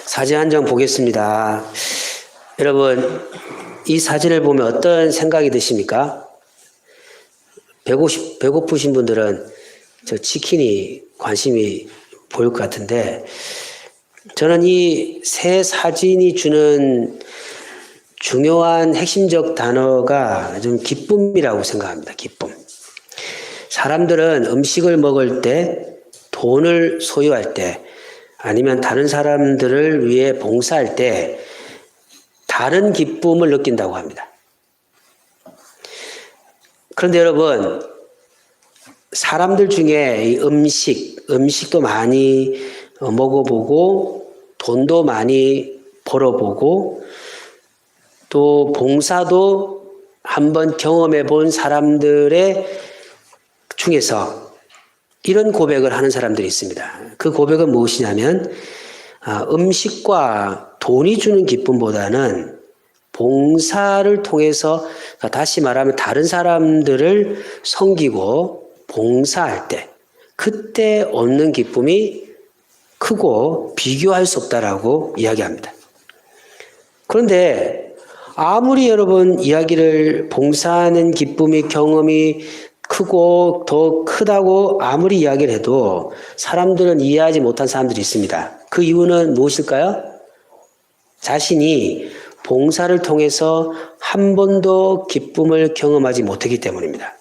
사진 한 장 보겠습니다. 여러분, 이 사진을 보면 어떤 생각이 드십니까? 배고프신 분들은 저 치킨이 관심이 보일 것 같은데, 저는 이 세 사진이 주는 중요한 핵심적 단어가 좀 기쁨이라고 생각합니다. 기쁨. 사람들은 음식을 먹을 때, 돈을 소유할 때, 아니면 다른 사람들을 위해 봉사할 때 다른 기쁨을 느낀다고 합니다. 그런데 여러분, 사람들 중에 이 음식도 많이 먹어보고 돈도 많이 벌어보고 또 봉사도 한번 경험해 본 사람들의 중에서 이런 고백을 하는 사람들이 있습니다. 그 고백은 무엇이냐면 음식과 돈이 주는 기쁨보다는 봉사를 통해서, 다시 말하면 다른 사람들을 섬기고 봉사할 때 그때 얻는 기쁨이 크고 비교할 수 없다라고 이야기합니다. 그런데 아무리 여러분 이야기를 봉사하는 기쁨이 경험이 크고 더 크다고 아무리 이야기를 해도 사람들은 이해하지 못한 사람들이 있습니다. 그 이유는 무엇일까요? 자신이 봉사를 통해서 한 번도 기쁨을 경험하지 못했기 때문입니다.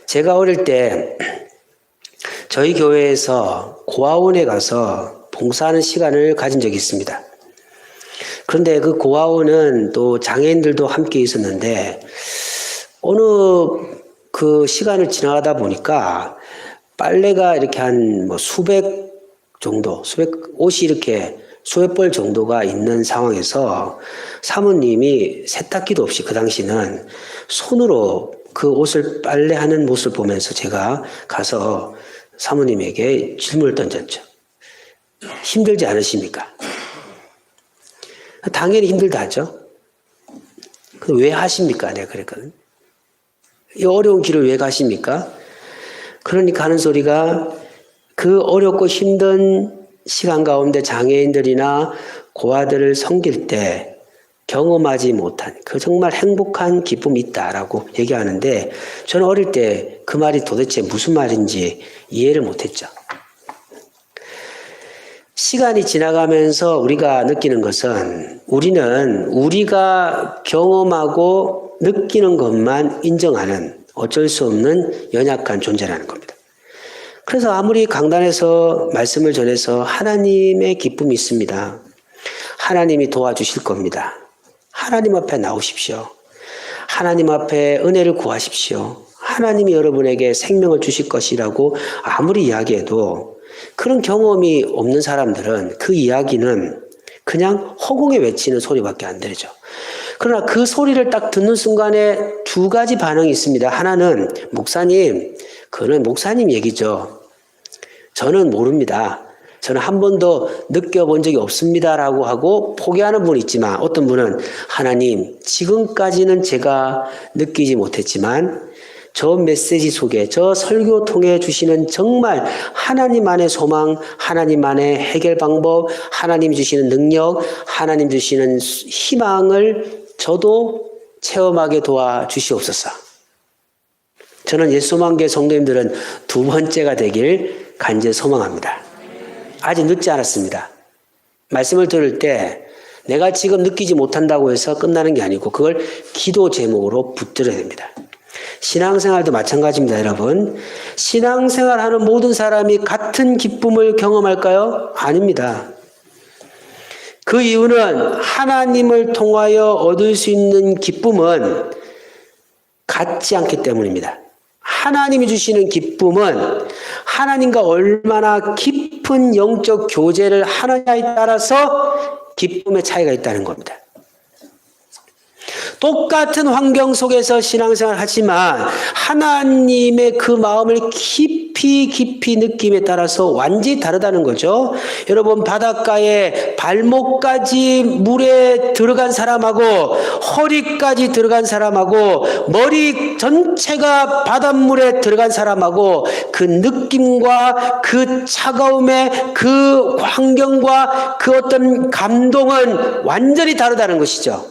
제가 어릴 때 저희 교회에서 고아원에 가서 봉사하는 시간을 가진 적이 있습니다. 그런데 그 고아원은 또 장애인들도 함께 있었는데 어느 그 시간을 지나가다 보니까 빨래가 이렇게 한 수백 옷이 이렇게 수백 벌 정도가 있는 상황에서 사모님이 세탁기도 없이 그 당시는 손으로 그 옷을 빨래하는 모습을 보면서 제가 가서 사모님에게 질문을 던졌죠. 힘들지 않으십니까? 당연히 힘들다 하죠. 왜 하십니까? 내가 그랬거든. 이 어려운 길을 왜 가십니까? 그러니까 하는 소리가 그 어렵고 힘든 시간 가운데 장애인들이나 고아들을 섬길 때 경험하지 못한 그 정말 행복한 기쁨이 있다라고 얘기하는데 저는 어릴 때 그 말이 도대체 무슨 말인지 이해를 못했죠. 시간이 지나가면서 우리가 느끼는 것은 우리는 우리가 경험하고 느끼는 것만 인정하는 어쩔 수 없는 연약한 존재라는 겁니다. 그래서 아무리 강단에서 말씀을 전해서 하나님의 기쁨이 있습니다. 하나님이 도와주실 겁니다. 하나님 앞에 나오십시오. 하나님 앞에 은혜를 구하십시오. 하나님이 여러분에게 생명을 주실 것이라고 아무리 이야기해도 그런 경험이 없는 사람들은 그 이야기는 그냥 허공에 외치는 소리밖에 안 들리죠. 그러나 그 소리를 딱 듣는 순간에 두 가지 반응이 있습니다. 하나는 목사님, 그거는 목사님 얘기죠. 저는 모릅니다. 저는 한 번도 느껴본 적이 없습니다라고 하고 포기하는 분이 있지만 어떤 분은 하나님, 지금까지는 제가 느끼지 못했지만 저 메시지 속에 저 설교 통해 주시는 정말 하나님만의 소망, 하나님만의 해결 방법, 하나님이 주시는 능력, 하나님 주시는 희망을 저도 체험하게 도와주시옵소서. 저는 예수만교회 성도님들은 두 번째가 되길 간절히 소망합니다. 아직 늦지 않았습니다. 말씀을 들을 때 내가 지금 느끼지 못한다고 해서 끝나는 게 아니고 그걸 기도 제목으로 붙들어야 됩니다. 신앙생활도 마찬가지입니다, 여러분. 신앙생활하는 모든 사람이 같은 기쁨을 경험할까요? 아닙니다. 그 이유는 하나님을 통하여 얻을 수 있는 기쁨은 같지 않기 때문입니다. 하나님이 주시는 기쁨은 하나님과 얼마나 깊은 영적 교제를 하느냐에 따라서 기쁨의 차이가 있다는 겁니다. 똑같은 환경 속에서 신앙생활을 하지만 하나님의 그 마음을 깊이 느낌에 따라서 완전히 다르다는 거죠. 여러분, 바닷가에 발목까지 물에 들어간 사람하고 허리까지 들어간 사람하고 머리 전체가 바닷물에 들어간 사람하고 그 느낌과 그 차가움의 그 환경과 그 어떤 감동은 완전히 다르다는 것이죠.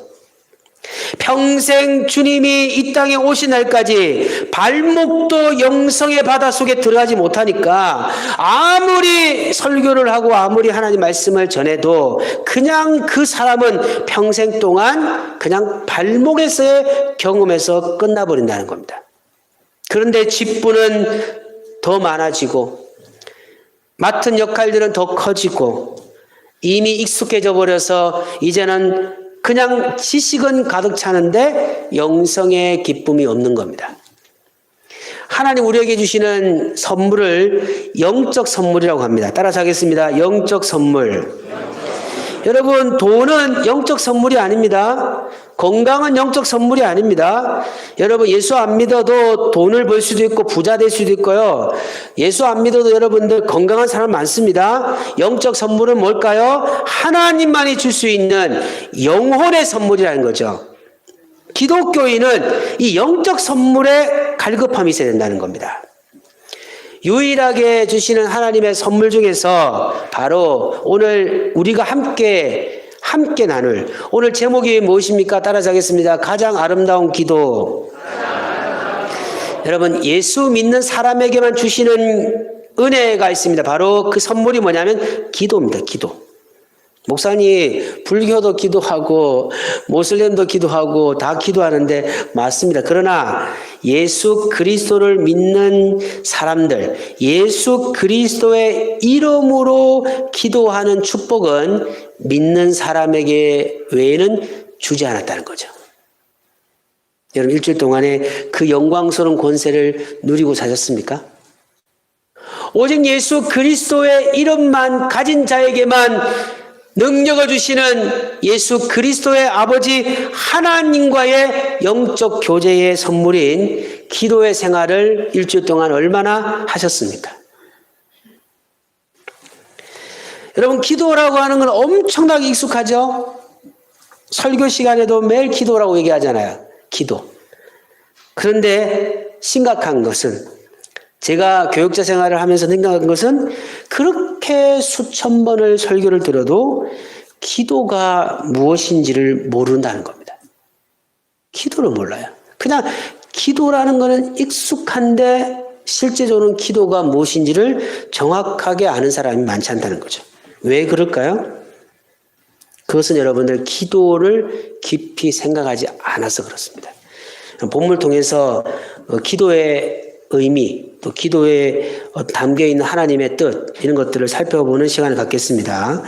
평생 주님이 이 땅에 오신 날까지 발목도 영성의 바다 속에 들어가지 못하니까 아무리 설교를 하고 아무리 하나님 말씀을 전해도 그냥 그 사람은 평생 동안 그냥 발목에서의 경험에서 끝나버린다는 겁니다. 그런데 직분은 더 많아지고 맡은 역할들은 더 커지고 이미 익숙해져 버려서 이제는 그냥 지식은 가득 차는데 영성의 기쁨이 없는 겁니다. 하나님 우리에게 주시는 선물을 영적 선물이라고 합니다. 따라서 하겠습니다. 영적 선물. 여러분, 돈은 영적 선물이 아닙니다. 건강은 영적 선물이 아닙니다. 여러분, 예수 안 믿어도 돈을 벌 수도 있고 부자 될 수도 있고요. 예수 안 믿어도 여러분들 건강한 사람 많습니다. 영적 선물은 뭘까요? 하나님만이 줄 수 있는 영혼의 선물이라는 거죠. 기독교인은 이 영적 선물에 갈급함이 있어야 된다는 겁니다. 유일하게 주시는 하나님의 선물 중에서 바로 오늘 우리가 함께 나눌 오늘 제목이 무엇입니까? 따라서 하겠습니다. 가장 아름다운 기도. 여러분, 예수 믿는 사람에게만 주시는 은혜가 있습니다. 바로 그 선물이 뭐냐면 기도입니다. 기도. 목사님, 불교도 기도하고 모슬렘도 기도하고 다 기도하는데 맞습니다. 그러나 예수 그리스도를 믿는 사람들, 예수 그리스도의 이름으로 기도하는 축복은 믿는 사람에게 외에는 주지 않았다는 거죠. 여러분, 일주일 동안에 그 영광스러운 권세를 누리고 사셨습니까? 오직 예수 그리스도의 이름만 가진 자에게만 능력을 주시는 예수 그리스도의 아버지 하나님과의 영적 교제의 선물인 기도의 생활을 일주일 동안 얼마나 하셨습니까? 여러분, 기도라고 하는 건 엄청나게 익숙하죠? 설교 시간에도 매일 기도라고 얘기하잖아요. 기도. 그런데 심각한 것은 제가 교육자 생활을 하면서 생각한 것은 그렇게 수천 번을 설교를 들어도 기도가 무엇인지를 모른다는 겁니다. 기도를 몰라요. 그냥 기도라는 것은 익숙한데 실제적으로는 기도가 무엇인지를 정확하게 아는 사람이 많지 않다는 거죠. 왜 그럴까요? 그것은 여러분들 기도를 깊이 생각하지 않아서 그렇습니다. 본문을 통해서 기도의 의미, 또 기도에 담겨있는 하나님의 뜻, 이런 것들을 살펴보는 시간을 갖겠습니다.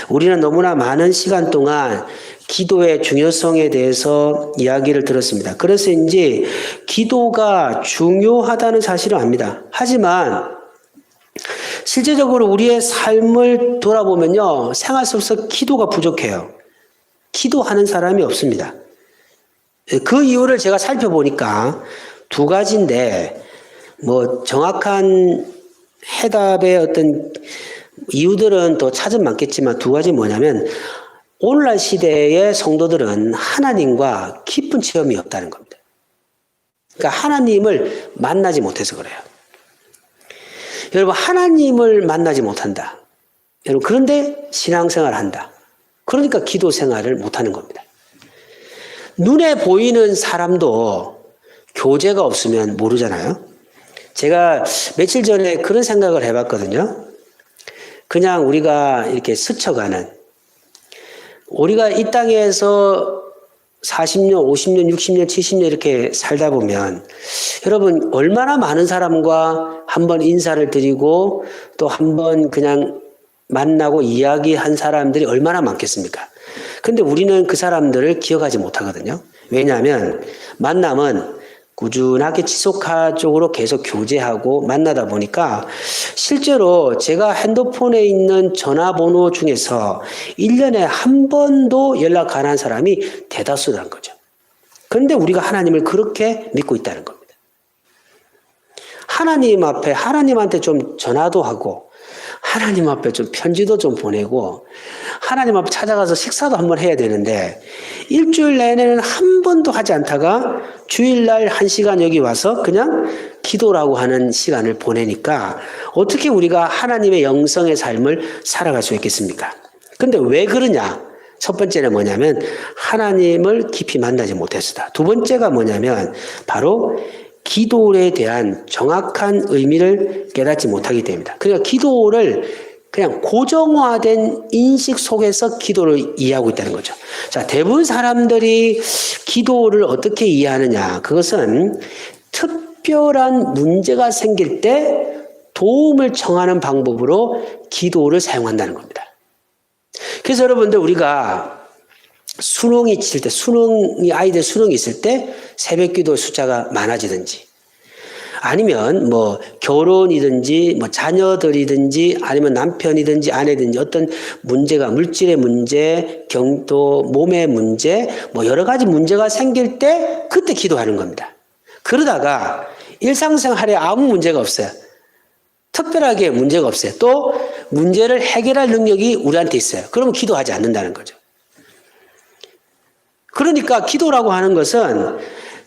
우리는 너무나 많은 시간 동안 기도의 중요성에 대해서 이야기를 들었습니다. 그래서인지 기도가 중요하다는 사실을 압니다. 하지만 실제적으로 우리의 삶을 돌아보면요, 생활 속에서 기도가 부족해요. 기도하는 사람이 없습니다. 그 이유를 제가 살펴보니까 두 가지인데, 정확한 해답의 어떤 이유들은 더 찾으면 많겠지만 두 가지 뭐냐면, 오늘날 시대의 성도들은 하나님과 깊은 체험이 없다는 겁니다. 그러니까 하나님을 만나지 못해서 그래요. 여러분, 하나님을 만나지 못한다. 여러분, 그런데 신앙생활을 한다. 그러니까 기도 생활을 못하는 겁니다. 눈에 보이는 사람도 교제가 없으면 모르잖아요. 제가 며칠 전에 그런 생각을 해봤거든요. 그냥 우리가 이렇게 스쳐가는, 우리가 이 땅에서 40년, 50년, 60년, 70년 이렇게 살다 보면 여러분 얼마나 많은 사람과 한번 인사를 드리고 또 한번 그냥 만나고 이야기한 사람들이 얼마나 많겠습니까? 근데 우리는 그 사람들을 기억하지 못하거든요. 왜냐하면 만남은 꾸준하게 지속적으로 계속 교제하고 만나다 보니까 실제로 제가 핸드폰에 있는 전화번호 중에서 1년에 한 번도 연락 안 한 사람이 대다수라는 거죠. 그런데 우리가 하나님을 그렇게 믿고 있다는 겁니다. 하나님 앞에 하나님한테 좀 전화도 하고 하나님 앞에 좀 편지도 좀 보내고 하나님 앞에 찾아가서 식사도 한번 해야 되는데 일주일 내내는 한 번도 하지 않다가 주일날 1시간 여기 와서 그냥 기도라고 하는 시간을 보내니까 어떻게 우리가 하나님의 영성의 삶을 살아갈 수 있겠습니까? 근데 왜 그러냐? 첫 번째는 뭐냐면 하나님을 깊이 만나지 못했다. 두 번째가 뭐냐면 바로 기도에 대한 정확한 의미를 깨닫지 못하기 때문이다. 그러니까 기도를 그냥 고정화된 인식 속에서 기도를 이해하고 있다는 거죠. 자, 대부분 사람들이 기도를 어떻게 이해하느냐? 그것은 특별한 문제가 생길 때 도움을 청하는 방법으로 기도를 사용한다는 겁니다. 그래서 여러분들 우리가 수능이 칠 때, 아이들 수능이 있을 때 새벽 기도 숫자가 많아지든지 아니면 뭐 결혼이든지 뭐 자녀들이든지 아니면 남편이든지 아내든지 어떤 문제가 물질의 문제, 또 몸의 문제, 뭐 여러 가지 문제가 생길 때 그때 기도하는 겁니다. 그러다가 일상생활에 아무 문제가 없어요. 특별하게 문제가 없어요. 또 문제를 해결할 능력이 우리한테 있어요. 그러면 기도하지 않는다는 거죠. 그러니까 기도라고 하는 것은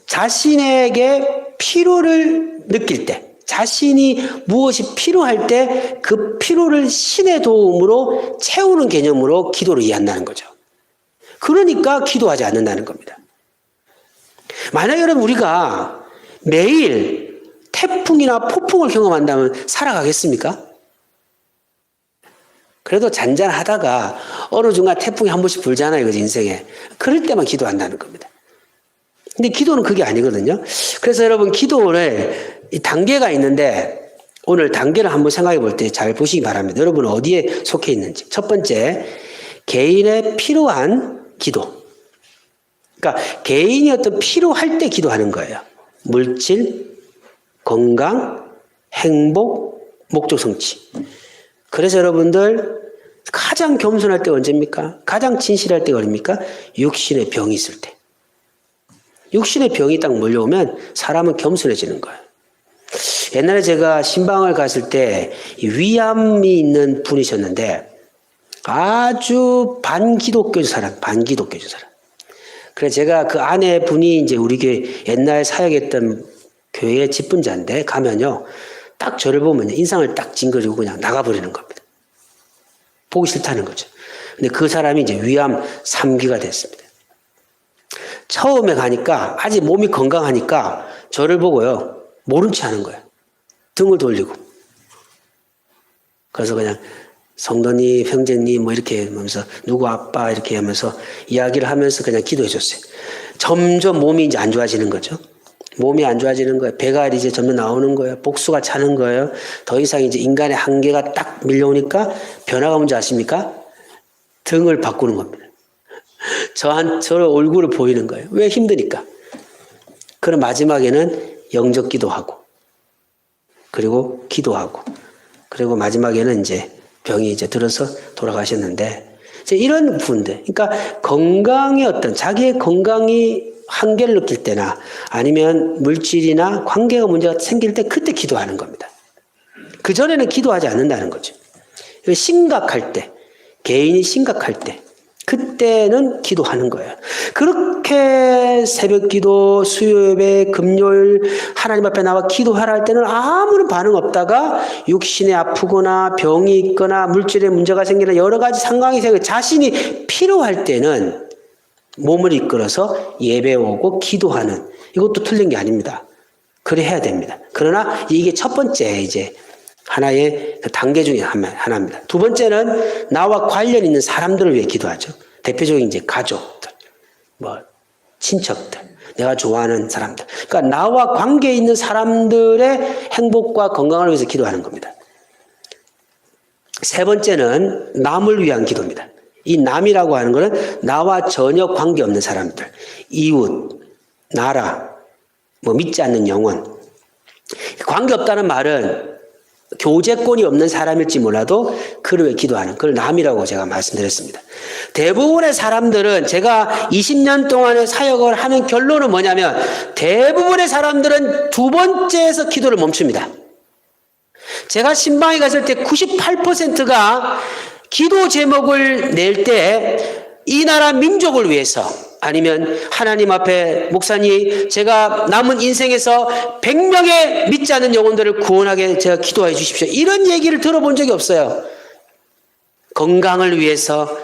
자신에게 필요를 느낄 때, 자신이 무엇이 필요할 때 그 필요를 신의 도움으로 채우는 개념으로 기도를 이해한다는 거죠. 그러니까 기도하지 않는다는 겁니다. 만약 여러분 우리가 매일 태풍이나 폭풍을 경험한다면 살아가겠습니까? 그래도 잔잔하다가 어느 순간 태풍이 한 번씩 불잖아요, 그죠, 인생에. 그럴 때만 기도한다는 겁니다. 근데 기도는 그게 아니거든요. 그래서 여러분 기도를 이 단계가 있는데 오늘 단계를 한번 생각해 볼 때 잘 보시기 바랍니다. 여러분은 어디에 속해 있는지. 첫 번째, 개인의 필요한 기도. 그러니까 개인이 어떤 필요할 때 기도하는 거예요. 물질, 건강, 행복, 목적 성취. 그래서 여러분들 가장 겸손할 때가 언제입니까? 가장 진실할 때가 어딥니까? 육신의 병이 있을 때. 육신의 병이 딱 몰려오면 사람은 겸손해지는 거예요. 옛날에 제가 신방을 갔을 때 위암이 있는 분이셨는데 아주 반기독교적 사람. 그래서 제가 그 아내 분이 이제 우리 교회 옛날 사역했던 교회 집분자인데 가면요. 딱 저를 보면 인상을 딱 찡그리고 그냥 나가버리는 겁니다. 보기 싫다는 거죠. 근데 그 사람이 이제 위암 3기가 됐습니다. 처음에 가니까 아직 몸이 건강하니까 저를 보고요. 모른 체 하는 거예요. 등을 돌리고. 그래서 그냥 성도님, 형제님 뭐 이렇게 하면서 누구 아빠 이렇게 하면서 이야기를 하면서 그냥 기도해 줬어요. 점점 몸이 이제 안 좋아지는 거죠. 몸이 안 좋아지는 거예요. 배가 이제 점점 나오는 거예요. 복수가 차는 거예요. 더 이상 이제 인간의 한계가 딱 밀려오니까 변화가 뭔지 아십니까? 등을 바꾸는 겁니다. 저 얼굴을 보이는 거예요. 왜? 힘드니까. 그럼 마지막에는 영적 기도하고, 그리고 기도하고, 그리고 마지막에는 이제 병이 이제 들어서 돌아가셨는데, 이제 이런 부분들. 그러니까 건강의 어떤 자기의 건강이 한계를 느낄 때나 아니면 물질이나 관계가 문제가 생길 때 그때 기도하는 겁니다. 그전에는 기도하지 않는다는 거죠. 심각할 때, 개인이 심각할 때, 그때는 기도하는 거예요. 그렇게 새벽 기도, 수요 예배, 금요일 하나님 앞에 나와 기도하라 할 때는 아무런 반응 없다가 육신에 아프거나 병이 있거나 물질에 문제가 생기나 여러 가지 상황이 생겨 자신이 필요할 때는 몸을 이끌어서 예배 오고 기도하는 이것도 틀린 게 아닙니다. 그래 해야 됩니다. 그러나 이게 첫 번째 이제 하나의 단계 중에 하나입니다. 두 번째는 나와 관련 있는 사람들을 위해 기도하죠. 대표적인 이제 가족들, 뭐 친척들, 내가 좋아하는 사람들. 그러니까 나와 관계 있는 사람들의 행복과 건강을 위해서 기도하는 겁니다. 세 번째는 남을 위한 기도입니다. 이 남이라고 하는 것은 나와 전혀 관계없는 사람들, 이웃, 나라, 뭐 믿지 않는 영혼. 관계없다는 말은 교제권이 없는 사람일지 몰라도 그를 위해 기도하는 그걸 남이라고 제가 말씀드렸습니다. 대부분의 사람들은 제가 20년 동안의 사역을 하는 결론은 뭐냐면 대부분의 사람들은 두 번째에서 기도를 멈춥니다. 제가 신방에 갔을 때 98%가 기도 제목을 낼 때 이 나라 민족을 위해서 아니면 하나님 앞에 목사님 제가 남은 인생에서 100명의 믿지 않는 영혼들을 구원하게 제가 기도해 주십시오. 이런 얘기를 들어본 적이 없어요. 건강을 위해서,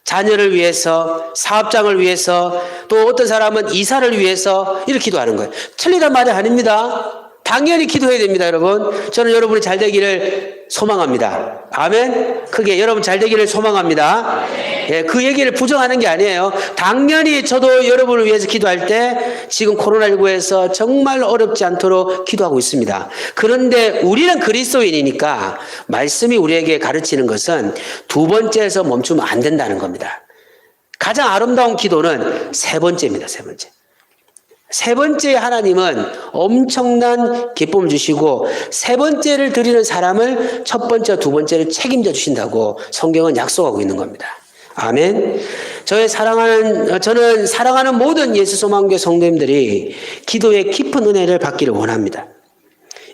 자녀를 위해서, 사업장을 위해서, 또 어떤 사람은 이사를 위해서 이렇게 기도하는 거예요. 틀리단 말이 아닙니다. 당연히 기도해야 됩니다, 여러분. 저는 여러분이 잘 되기를 소망합니다. 아멘. 크게 여러분 잘 되기를 소망합니다. 예, 그 얘기를 부정하는 게 아니에요. 당연히 저도 여러분을 위해서 기도할 때 지금 코로나19에서 정말 어렵지 않도록 기도하고 있습니다. 그런데 우리는 그리스도인이니까 말씀이 우리에게 가르치는 것은 두 번째에서 멈추면 안 된다는 겁니다. 가장 아름다운 기도는 세 번째입니다. 세 번째. 세 번째 하나님은 엄청난 기쁨을 주시고 세 번째를 드리는 사람을 첫 번째, 두 번째를 책임져 주신다고 성경은 약속하고 있는 겁니다. 아멘. 저는 사랑하는 모든 예수 소망교회 성도님들이 기도의 깊은 은혜를 받기를 원합니다.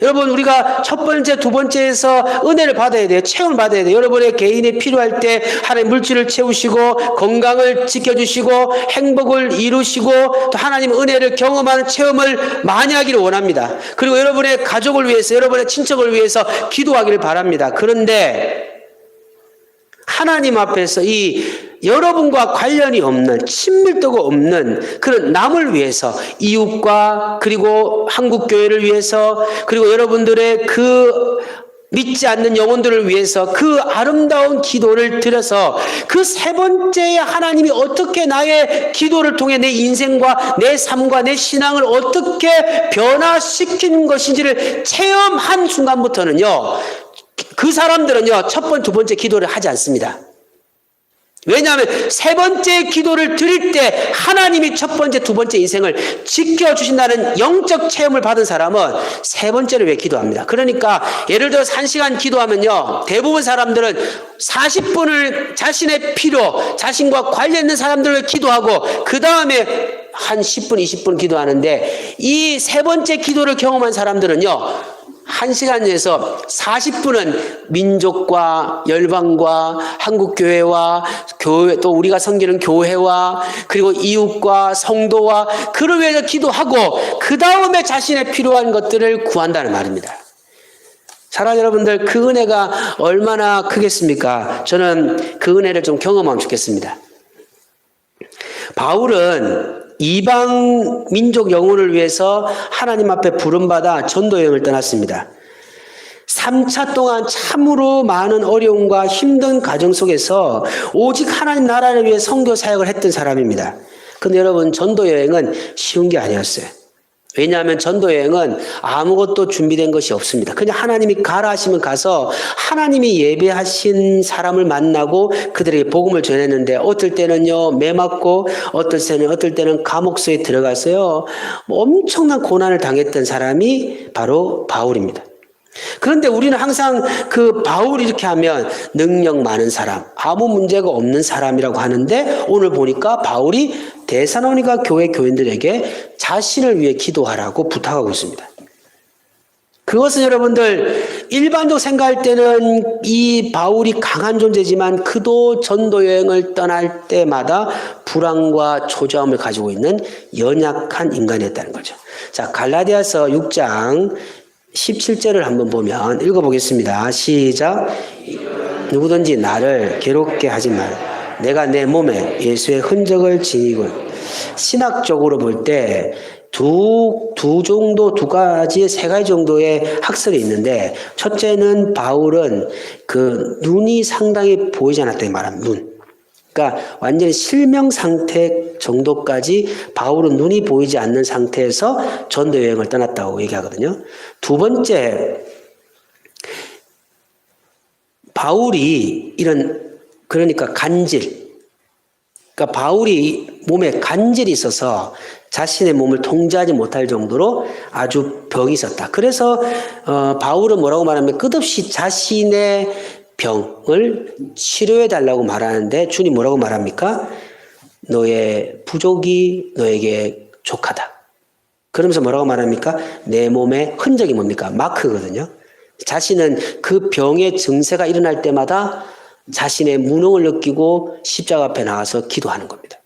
여러분, 우리가 첫 번째, 두 번째에서 은혜를 받아야 돼요. 체험을 받아야 돼요. 여러분의 개인이 필요할 때 하나님 물질을 채우시고 건강을 지켜주시고 행복을 이루시고 또 하나님 은혜를 경험하는 체험을 많이 하기를 원합니다. 그리고 여러분의 가족을 위해서, 여러분의 친척을 위해서 기도하기를 바랍니다. 그런데 하나님 앞에서 이 여러분과 관련이 없는, 친밀도가 없는 그런 남을 위해서, 이웃과 그리고 한국교회를 위해서, 그리고 여러분들의 그 믿지 않는 영혼들을 위해서 그 아름다운 기도를 드려서 그 세 번째에 하나님이 어떻게 나의 기도를 통해 내 인생과 내 삶과 내 신앙을 어떻게 변화시킨 것인지를 체험한 순간부터는요, 그 사람들은요, 첫 번째, 두 번째 기도를 하지 않습니다. 왜냐하면 세 번째 기도를 드릴 때 하나님이 첫 번째, 두 번째 인생을 지켜주신다는 영적 체험을 받은 사람은 세 번째를 왜 기도합니다. 그러니까 예를 들어서 1시간 기도하면요, 대부분 사람들은 40분을 자신의 필요, 자신과 관련 있는 사람들을 기도하고 그 다음에 한 10분, 20분 기도하는데 이 세 번째 기도를 경험한 사람들은요, 1시간에서 40분은 민족과 열방과 한국교회와 교회, 또 우리가 섬기는 교회와 그리고 이웃과 성도와 그를 위해서 기도하고 그 다음에 자신의 필요한 것들을 구한다는 말입니다. 사랑하는 여러분들, 그 은혜가 얼마나 크겠습니까? 저는 그 은혜를 좀 경험하면 좋겠습니다. 바울은 이방 민족 영혼을 위해서 하나님 앞에 부름받아 전도 여행을 떠났습니다. 3차 동안 참으로 많은 어려움과 힘든 과정 속에서 오직 하나님 나라를 위해 선교 사역을 했던 사람입니다. 그런데 여러분, 전도 여행은 쉬운 게 아니었어요. 왜냐하면 전도 여행은 아무것도 준비된 것이 없습니다. 그냥 하나님이 가라 하시면 가서 하나님이 예배하신 사람을 만나고 그들에게 복음을 전했는데 어떨 때는요 매 맞고 어떨 때는 감옥소에 들어가서요 엄청난 고난을 당했던 사람이 바로 바울입니다. 그런데 우리는 항상 그 바울이 이렇게 하면 능력 많은 사람, 아무 문제가 없는 사람이라고 하는데 오늘 보니까 바울이 데살로니가 교회 교인들에게 자신을 위해 기도하라고 부탁하고 있습니다. 그것은 여러분들 일반적으로 생각할 때는 이 바울이 강한 존재지만 그도 전도 여행을 떠날 때마다 불안과 초조함을 가지고 있는 연약한 인간이었다는 거죠. 자, 갈라디아서 6장 17절을 한번 보면 읽어보겠습니다. 시작. 누구든지 나를 괴롭게 하지 말라. 내가 내 몸에 예수의 흔적을 지니고. 신학적으로 볼 때 두 가지, 세 가지 정도의 학설이 있는데 첫째는 바울은 그 눈이 상당히 보이지 않았다고 말합니다. 눈. 그러니까 완전히 실명 상태 정도까지 바울은 눈이 보이지 않는 상태에서 전도 여행을 떠났다고 얘기하거든요. 두 번째, 바울이 그러니까 간질. 그러니까 바울이 몸에 간질이 있어서 자신의 몸을 통제하지 못할 정도로 아주 병이 있었다. 그래서 바울은 뭐라고 말하면 끝없이 자신의 병을 치료해 달라고 말하는데 주님 뭐라고 말합니까? 너의 부족이 너에게 족하다. 그러면서 뭐라고 말합니까? 내 몸의 흔적이 뭡니까? 마크거든요. 자신은 그 병의 증세가 일어날 때마다 자신의 무능을 느끼고 십자가 앞에 나와서 기도하는 겁니다.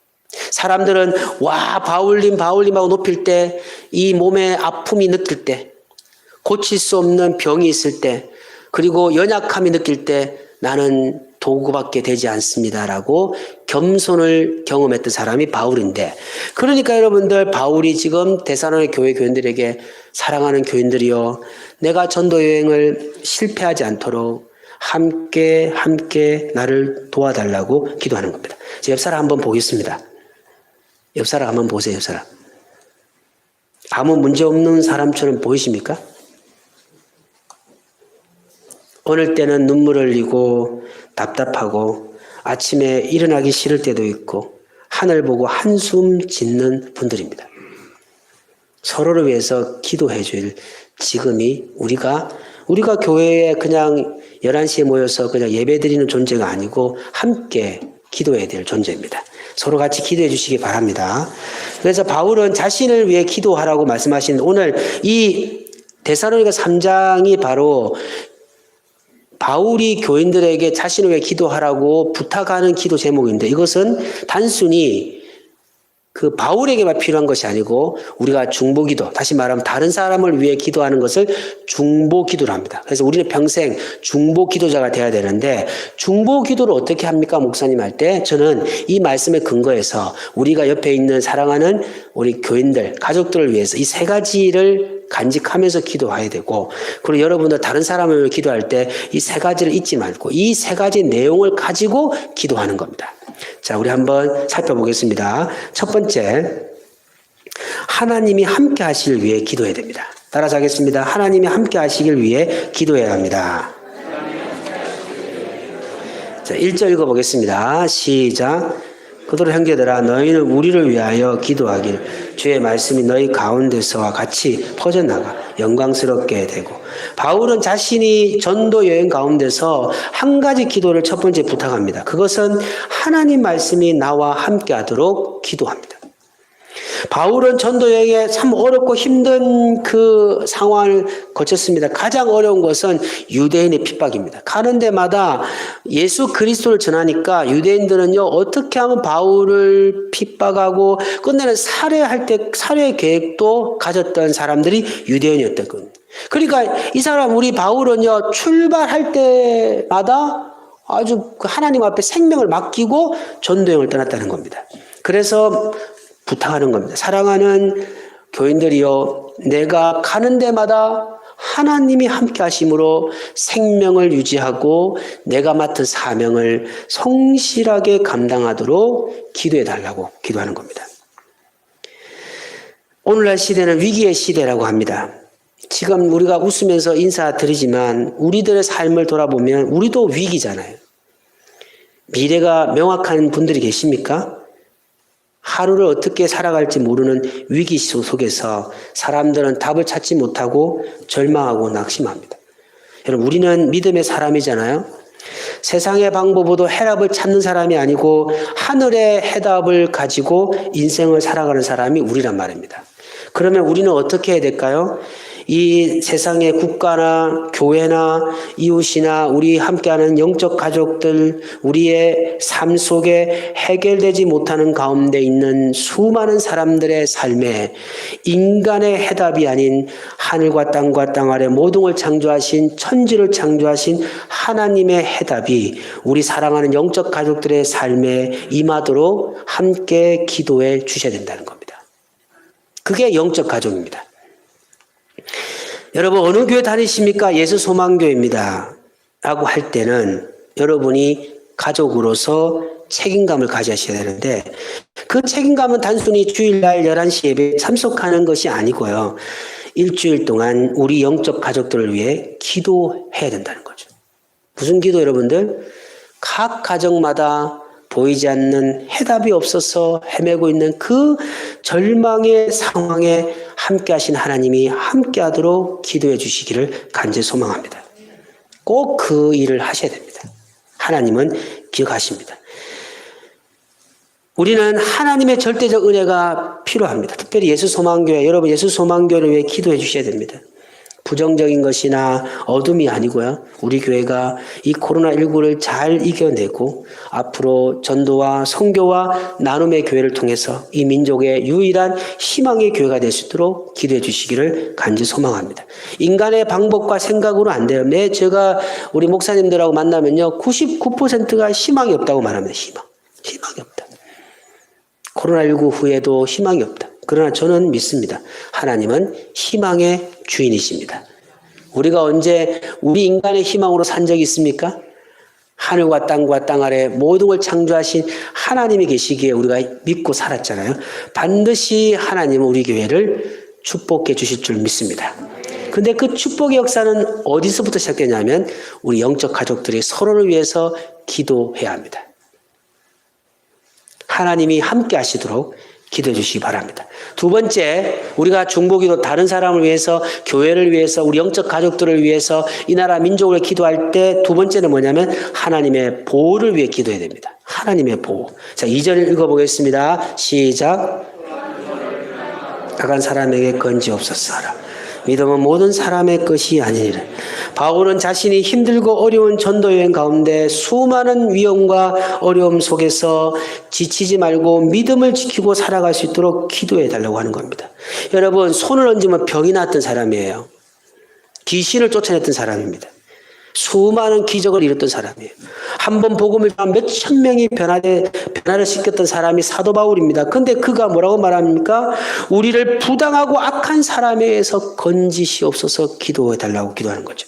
사람들은 와 바울님 바울님하고 높일 때 이 몸에 아픔이 느낄 때 고칠 수 없는 병이 있을 때 그리고 연약함이 느낄 때 나는 도구밖에 되지 않습니다라고 겸손을 경험했던 사람이 바울인데 그러니까 여러분들 바울이 지금 데살로니가 교회 교인들에게 사랑하는 교인들이여 내가 전도 여행을 실패하지 않도록 함께 나를 도와달라고 기도하는 겁니다. 옆 사람 한번 보겠습니다. 옆 사람 한번 보세요. 옆 사람. 아무 문제 없는 사람처럼 보이십니까? 어느 때는 눈물을 흘리고 답답하고 아침에 일어나기 싫을 때도 있고 하늘 보고 한숨 짓는 분들입니다. 서로를 위해서 기도해 줄 지금이 우리가 교회에 그냥 11시에 모여서 그냥 예배 드리는 존재가 아니고 함께 기도해야 될 존재입니다. 서로 같이 기도해 주시기 바랍니다. 그래서 바울은 자신을 위해 기도하라고 말씀하신 오늘 이 데살로니가 3장이 바로 바울이 교인들에게 자신을 위해 기도하라고 부탁하는 기도 제목인데 이것은 단순히 그 바울에게만 필요한 것이 아니고 우리가 중보기도, 다시 말하면 다른 사람을 위해 기도하는 것을 중보기도를 합니다. 그래서 우리는 평생 중보기도자가 되어야 되는데 중보기도를 어떻게 합니까? 목사님 할 때 저는 이 말씀에 근거해서 우리가 옆에 있는 사랑하는 우리 교인들, 가족들을 위해서 이 세 가지를 간직하면서 기도해야 되고 그리고 여러분들 다른 사람을 위해 기도할 때 이 세 가지를 잊지 말고 이 세 가지 내용을 가지고 기도하는 겁니다. 자, 우리 한번 살펴보겠습니다. 첫 번째, 하나님이 함께 하시길 위해 기도해야 됩니다. 따라서 하겠습니다. 하나님이 함께 하시길 위해 기도해야 합니다. 자, 1절 읽어보겠습니다. 시작. 그들의 형제들아 너희는 우리를 위하여 기도하기를 주의 말씀이 너희 가운데서와 같이 퍼져나가 영광스럽게 되고 바울은 자신이 전도 여행 가운데서 한 가지 기도를 첫 번째 부탁합니다. 그것은 하나님 말씀이 나와 함께 하도록 기도합니다. 바울은 전도 여행에 참 어렵고 힘든 그 상황을 거쳤습니다. 가장 어려운 것은 유대인의 핍박입니다. 가는 데마다 예수 그리스도를 전하니까 유대인들은요 어떻게 하면 바울을 핍박하고 끝내는 살해 계획도 가졌던 사람들이 유대인이었거든요. 그러니까 이 사람 우리 바울은요 출발할 때마다 아주 하나님 앞에 생명을 맡기고 전도 여행을 떠났다는 겁니다. 그래서 부탁하는 겁니다. 사랑하는 교인들이여 내가 가는 데마다 하나님이 함께 하심으로 생명을 유지하고 내가 맡은 사명을 성실하게 감당하도록 기도해 달라고 기도하는 겁니다. 오늘날 시대는 위기의 시대라고 합니다. 지금 우리가 웃으면서 인사드리지만 우리들의 삶을 돌아보면 우리도 위기잖아요. 미래가 명확한 분들이 계십니까? 하루를 어떻게 살아갈지 모르는 위기 속에서 사람들은 답을 찾지 못하고 절망하고 낙심합니다. 여러분, 우리는 믿음의 사람이잖아요. 세상의 방법으로 해답을 찾는 사람이 아니고 하늘의 해답을 가지고 인생을 살아가는 사람이 우리란 말입니다. 그러면 우리는 어떻게 해야 될까요? 이 세상의 국가나 교회나 이웃이나 우리 함께하는 영적 가족들, 우리의 삶 속에 해결되지 못하는 가운데 있는 수많은 사람들의 삶에 인간의 해답이 아닌 하늘과 땅과 땅 아래 모든 걸 창조하신 천지를 창조하신 하나님의 해답이 우리 사랑하는 영적 가족들의 삶에 임하도록 함께 기도해 주셔야 된다는 겁니다. 그게 영적 가족입니다. 여러분 어느 교회 다니십니까? 예수소망교회입니다. 라고 할 때는 여러분이 가족으로서 책임감을 가지셔야 되는데 그 책임감은 단순히 주일날 11시 예배에 참석하는 것이 아니고요. 일주일 동안 우리 영적 가족들을 위해 기도해야 된다는 거죠. 무슨 기도 여러분들? 각 가정마다 보이지 않는 해답이 없어서 헤매고 있는 그 절망의 상황에 함께 하신 하나님이 함께 하도록 기도해 주시기를 간절히 소망합니다. 꼭 그 일을 하셔야 됩니다. 하나님은 기억하십니다. 우리는 하나님의 절대적 은혜가 필요합니다. 특별히 예수소망교회, 여러분 예수소망교회를 위해 기도해 주셔야 됩니다. 부정적인 것이나 어둠이 아니고요. 우리 교회가 이 코로나19를 잘 이겨내고 앞으로 전도와 선교와 나눔의 교회를 통해서 이 민족의 유일한 희망의 교회가 될 수 있도록 기도해 주시기를 간절히 소망합니다. 인간의 방법과 생각으로 안 돼요. 제가 우리 목사님들하고 만나면요. 99%가 희망이 없다고 말합니다. 희망이 없다. 코로나19 후에도 희망이 없다. 그러나 저는 믿습니다. 하나님은 희망의 주인이십니다. 우리가 언제 우리 인간의 희망으로 산 적이 있습니까? 하늘과 땅과 땅 아래 모든 걸 창조하신 하나님이 계시기에 우리가 믿고 살았잖아요. 반드시 하나님은 우리 교회를 축복해 주실 줄 믿습니다. 근데 그 축복의 역사는 어디서부터 시작되냐면 우리 영적 가족들이 서로를 위해서 기도해야 합니다. 하나님이 함께 하시도록 기도해 주시기 바랍니다. 두 번째, 우리가 중보기도 다른 사람을 위해서, 교회를 위해서, 우리 영적 가족들을 위해서, 이 나라 민족을 기도할 때 두 번째는 뭐냐면 하나님의 보호를 위해 기도해야 됩니다. 하나님의 보호. 자, 2절 읽어보겠습니다. 시작. 악한 사람에게 건지옵소서 하라. 믿음은 모든 사람의 것이 아니니라. 바울은 자신이 힘들고 어려운 전도여행 가운데 수많은 위험과 어려움 속에서 지치지 말고 믿음을 지키고 살아갈 수 있도록 기도해 달라고 하는 겁니다. 여러분, 손을 얹으면 병이 났던 사람이에요. 귀신을 쫓아냈던 사람입니다. 수많은 기적을 이뤘던 사람이에요. 한 번 복음을 전한 몇천 명이 변화를 시켰던 사람이 사도 바울입니다. 근데 그가 뭐라고 말합니까? 우리를 부당하고 악한 사람에게서 건지시옵소서 기도해 달라고 기도하는 거죠.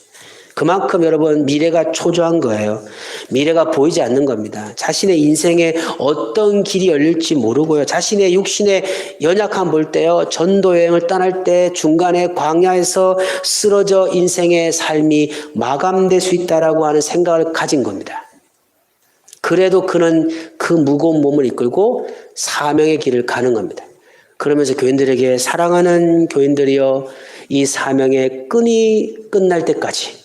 그만큼 여러분 미래가 초조한 거예요. 미래가 보이지 않는 겁니다. 자신의 인생에 어떤 길이 열릴지 모르고요. 자신의 육신의 연약함 볼 때요. 전도 여행을 떠날 때 중간에 광야에서 쓰러져 인생의 삶이 마감될 수 있다라고 하는 생각을 가진 겁니다. 그래도 그는 그 무거운 몸을 이끌고 사명의 길을 가는 겁니다. 그러면서 교인들에게 사랑하는 교인들이여 이 사명의 끈이 끝날 때까지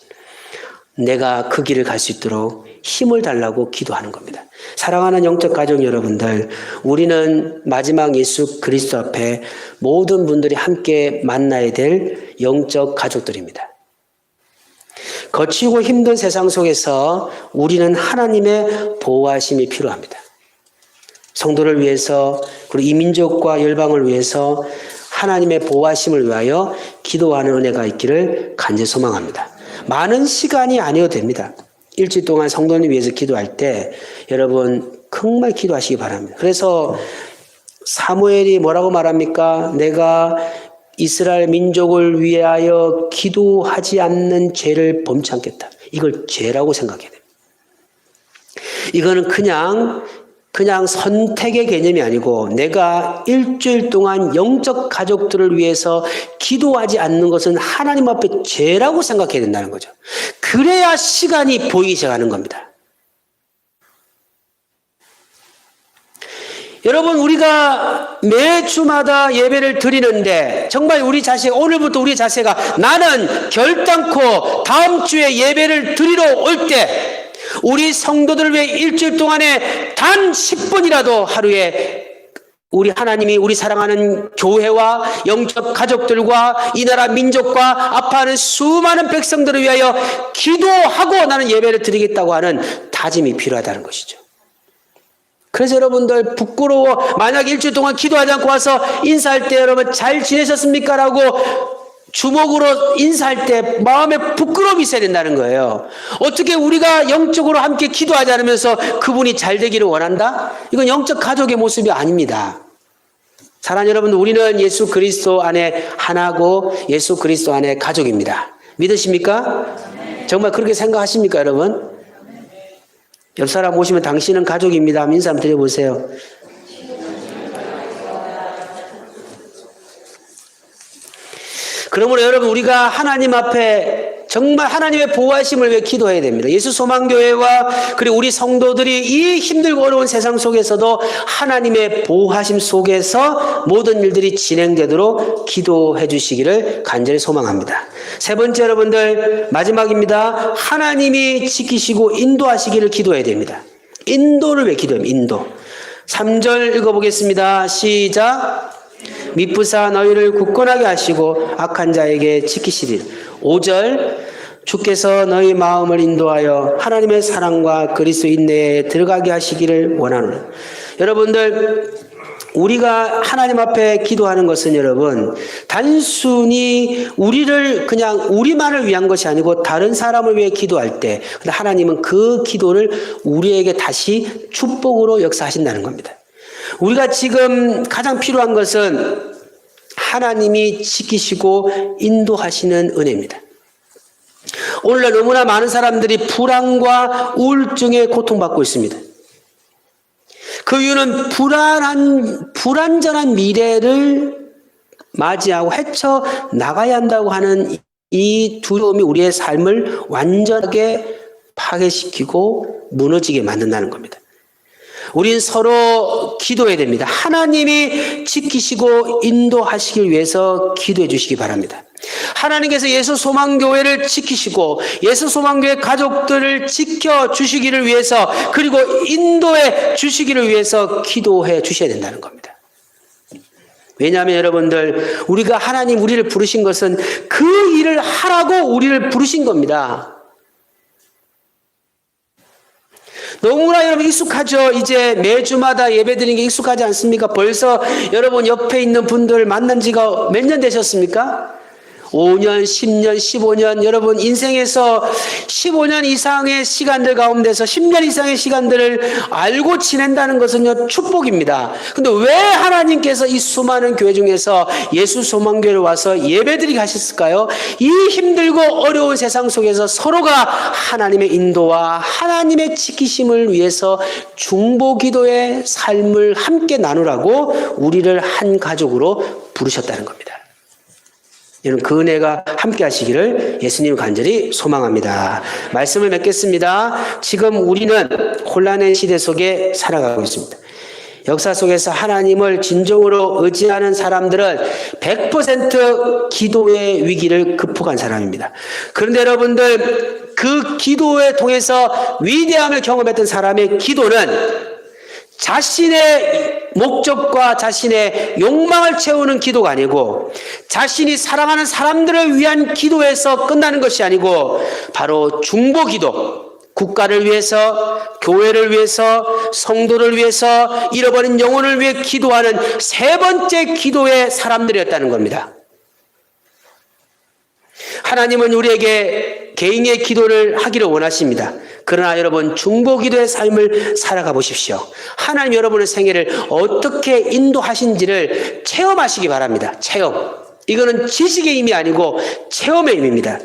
내가 그 길을 갈 수 있도록 힘을 달라고 기도하는 겁니다. 사랑하는 영적 가족 여러분들, 우리는 마지막 예수 그리스도 앞에 모든 분들이 함께 만나야 될 영적 가족들입니다. 거치고 힘든 세상 속에서 우리는 하나님의 보호하심이 필요합니다. 성도를 위해서 그리고 이 민족과 열방을 위해서 하나님의 보호하심을 위하여 기도하는 은혜가 있기를 간절히 소망합니다. 많은 시간이 아니어도 됩니다. 일주일 동안 성도님 위해서 기도할 때 여러분 정말 기도하시기 바랍니다. 그래서 사무엘이 뭐라고 말합니까? 내가 이스라엘 민족을 위하여 기도하지 않는 죄를 범치 않겠다. 이걸 죄라고 생각해야 됩니다. 이거는 그냥 선택의 개념이 아니고 내가 일주일 동안 영적 가족들을 위해서 기도하지 않는 것은 하나님 앞에 죄라고 생각해야 된다는 거죠. 그래야 시간이 보이기 시작하는 겁니다. 여러분, 우리가 매주마다 예배를 드리는데 정말 우리 자식, 오늘부터 우리 자세가 나는 결단코 다음 주에 예배를 드리러 올 때 우리 성도들을 위해 일주일 동안에 단 10분이라도 하루에 우리 하나님이 우리 사랑하는 교회와 영적 가족들과 이 나라 민족과 아파하는 수많은 백성들을 위하여 기도하고 나는 예배를 드리겠다고 하는 다짐이 필요하다는 것이죠. 그래서 여러분들 부끄러워 만약 일주일 동안 기도하지 않고 와서 인사할 때 여러분 잘 지내셨습니까? 라고 주먹으로 인사할 때 마음에 부끄러움이 있어야 된다는 거예요. 어떻게 우리가 영적으로 함께 기도하지 않으면서 그분이 잘 되기를 원한다? 이건 영적 가족의 모습이 아닙니다. 사랑하는 여러분, 우리는 예수 그리스도 안에 하나고 예수 그리스도 안에 가족입니다. 믿으십니까? 정말 그렇게 생각하십니까, 여러분? 옆 사람 보시면 당신은 가족입니다. 인사 한번 드려보세요. 그러므로 여러분 우리가 하나님 앞에 정말 하나님의 보호하심을 위해 기도해야 됩니다. 예수 소망교회와 그리고 우리 성도들이 이 힘들고 어려운 세상 속에서도 하나님의 보호하심 속에서 모든 일들이 진행되도록 기도해 주시기를 간절히 소망합니다. 세 번째 여러분들 마지막입니다. 하나님이 지키시고 인도하시기를 기도해야 됩니다. 인도를 왜 기도합니까? 인도. 3절 읽어보겠습니다. 시작. 미쁘사 너희를 굳건하게 하시고 악한 자에게 지키시리라. 5절 주께서 너희 마음을 인도하여 하나님의 사랑과 그리스도 인내에 들어가게 하시기를 원하노라. 여러분들, 우리가 하나님 앞에 기도하는 것은 여러분 단순히 우리를 그냥 우리만을 위한 것이 아니고 다른 사람을 위해 기도할 때 하나님은 그 기도를 우리에게 다시 축복으로 역사하신다는 겁니다. 우리가 지금 가장 필요한 것은 하나님이 지키시고 인도하시는 은혜입니다. 오늘날 너무나 많은 사람들이 불안과 우울증에 고통받고 있습니다. 그 이유는 불안전한 미래를 맞이하고 헤쳐나가야 한다고 하는 이 두려움이 우리의 삶을 완전하게 파괴시키고 무너지게 만든다는 겁니다. 우린 서로 기도해야 됩니다. 하나님이 지키시고 인도하시길 위해서 기도해 주시기 바랍니다. 하나님께서 예수소망교회를 지키시고 예수소망교회 가족들을 지켜주시기를 위해서 그리고 인도해 주시기를 위해서 기도해 주셔야 된다는 겁니다. 왜냐하면 여러분들 우리가 하나님 우리를 부르신 것은 그 일을 하라고 우리를 부르신 겁니다. 너무나 여러분 익숙하죠. 이제 매주마다 예배드리는 게 익숙하지 않습니까? 벌써 여러분 옆에 있는 분들 만난 지가 몇 년 되셨습니까? 5년, 10년, 15년, 여러분 인생에서 15년 이상의 시간들 가운데서 10년 이상의 시간들을 알고 지낸다는 것은요 축복입니다. 근데 왜 하나님께서 이 수많은 교회 중에서 예수 소망교회를 와서 예배드리게 하셨을까요? 이 힘들고 어려운 세상 속에서 서로가 하나님의 인도와 하나님의 지키심을 위해서 중보기도의 삶을 함께 나누라고 우리를 한 가족으로 부르셨다는 겁니다. 여러분 그 은혜가 함께 하시기를 예수님 간절히 소망합니다. 말씀을 맺겠습니다. 지금 우리는 혼란의 시대 속에 살아가고 있습니다. 역사 속에서 하나님을 진정으로 의지하는 사람들은 100% 기도의 위기를 극복한 사람입니다. 그런데 여러분들 그 기도에 통해서 위대함을 경험했던 사람의 기도는 자신의 목적과 자신의 욕망을 채우는 기도가 아니고 자신이 사랑하는 사람들을 위한 기도에서 끝나는 것이 아니고 바로 중보기도, 국가를 위해서, 교회를 위해서, 성도를 위해서, 잃어버린 영혼을 위해 기도하는 세 번째 기도의 사람들이었다는 겁니다. 하나님은 우리에게 개인의 기도를 하기를 원하십니다. 그러나 여러분 중보기도의 삶을 살아가 보십시오. 하나님 여러분의 생애를 어떻게 인도하신지를 체험하시기 바랍니다. 체험. 이거는 지식의 힘이 아니고 체험의 힘입니다.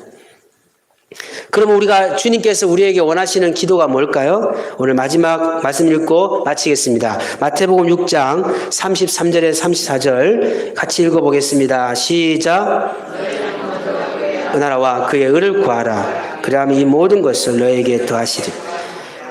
그러면 우리가 주님께서 우리에게 원하시는 기도가 뭘까요? 오늘 마지막 말씀 읽고 마치겠습니다. 마태복음 6장 33절에 34절 같이 읽어보겠습니다. 시작. 그 나라와 그의 의를 구하라. 그리하면 이 모든 것을 너에게 더하시리.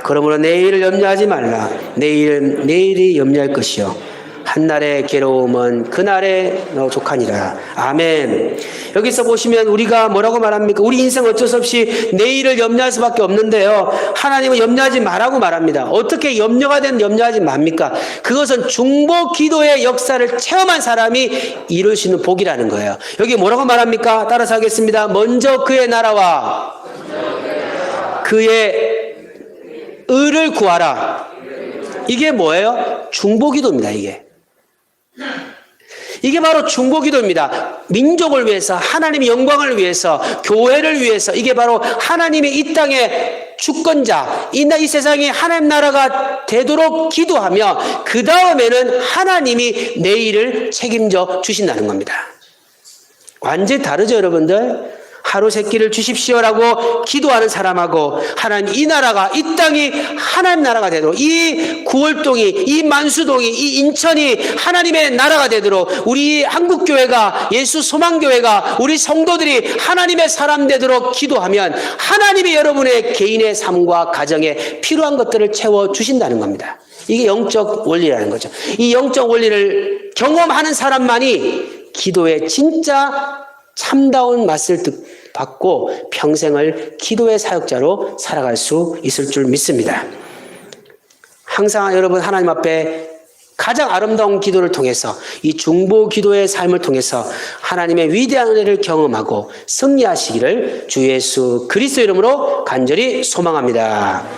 그러므로 내일을 염려하지 말라. 내일이 염려할 것이요 한날의 괴로움은 그날에 족하니라. 아멘. 여기서 보시면 우리가 뭐라고 말합니까? 우리 인생 어쩔 수 없이 내일을 염려할 수밖에 없는데요. 하나님은 염려하지 말라고 말합니다. 어떻게 염려가 되면 염려하지 맙니까? 그것은 중보 기도의 역사를 체험한 사람이 이룰 수 있는 복이라는 거예요. 여기 뭐라고 말합니까? 따라서 하겠습니다. 먼저 그의 나라와 그의 의를 구하라. 이게 뭐예요? 중보기도입니다. 이게 바로 중보기도입니다. 민족을 위해서, 하나님의 영광을 위해서, 교회를 위해서, 이게 바로 하나님의 이 땅의 주권자, 이 세상에 하나님 나라가 되도록 기도하며 그 다음에는 하나님이 내일을 책임져 주신다는 겁니다. 완전히 다르죠, 여러분들? 하루 세 끼를 주십시오라고 기도하는 사람하고 하나님 이 나라가 이 땅이 하나님 나라가 되도록 이 구월동이 이 만수동이 이 인천이 하나님의 나라가 되도록 우리 한국교회가 예수 소망교회가 우리 성도들이 하나님의 사람 되도록 기도하면 하나님이 여러분의 개인의 삶과 가정에 필요한 것들을 채워주신다는 겁니다. 이게 영적 원리라는 거죠. 이 영적 원리를 경험하는 사람만이 기도의 진짜 참다운 맛을 받고 평생을 기도의 사역자로 살아갈 수 있을 줄 믿습니다. 항상 여러분 하나님 앞에 가장 아름다운 기도를 통해서 이 중보 기도의 삶을 통해서 하나님의 위대한 은혜를 경험하고 승리하시기를 주 예수 그리스도 이름으로 간절히 소망합니다.